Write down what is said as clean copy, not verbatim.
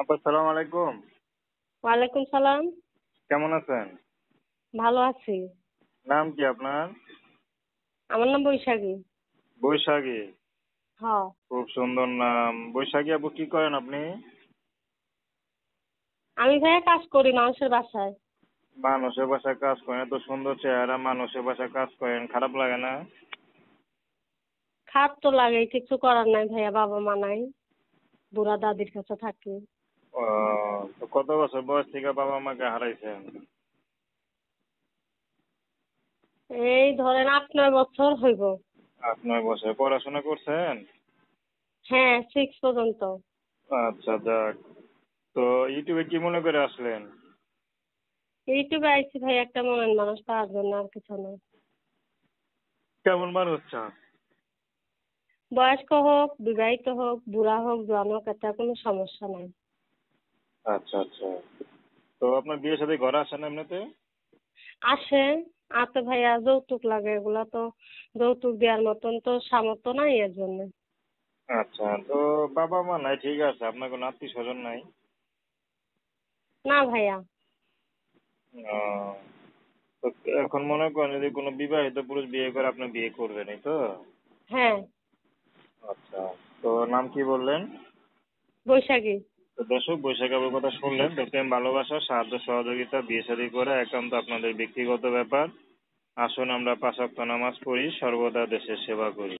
আপা সালাম আলাইকুম। ওয়ালাইকুম সালাম। কেমন আছেন? ভালো আছি। নাম কি আপনার? আমার নাম বৈশাখী। বৈশাখী। হ। খুব সুন্দর নাম। বৈশাখী আপু কি করেন আপনি? আমি ভাইয়া কাজ করি মানুষের বাসায়। মানুষের বাসায় কাজ করেন, এত সুন্দর চেহারা, মানুষের বাসায় কাজ করেন, খারাপ লাগে না? খারাপ তো লাগে, কিছু করার নাই ভাইয়া, বাবা মা নাই, বুড়া দাদির কাছে থাকি। ও, তো কত বছর বয়স থেকে বাবা মাকে হারাইছেন? এই ধরেন 8-9 বছর হইব। 8-9 বছর পড়াশোনা করছেন? হ্যাঁ, 6 পর্যন্ত। আচ্ছা, যাক। তো ইউটিউবে কি মনে করে আসলেন? ইউটিউবে আইছি ভাই একটা মনের মানুষ পাওয়ার জন্য, আর কিছু না। কেমন মানুষ চান? বয়স্ক হোক, বিবাহিত হোক, বুড়া হোক, জোয়ান হোক, এতে কোনো সমস্যা নাই। আচ্ছা আচ্ছা। তো আপনার বিয়ে শাদী ঘরে আসেন এমনিতে? আসে। আতে ভাইয়া যৌতুক লাগে, এগুলা তো যৌতুক দেওয়ার মতন তো সামর্থ্য নাই এর জন্য। আচ্ছা, তো বাবা মা নাই ঠিক আছে, আপনার কোনো আত্মীয় স্বজন নাই? না ভাইয়া। ও, তো এখন মনে করেন যদি কোনো বিবাহিত পুরুষ বিয়ে করে আপনি বিয়ে করবেন, এই তো? হ্যাঁ। আচ্ছা, তো নাম কি বললেন? বৈশাখী। তো দর্শক, বৈশাখ আপুর কথা শুনলেন। তো প্রেম ভালোবাসা সাহায্য সহযোগিতা বিয়ে শাদী করা একান্ত আপনাদের ব্যক্তিগত ব্যাপার। আসুন আমরা 5 ওয়াক্ত নামাজ পড়ি, সর্বদা দেশের সেবা করি।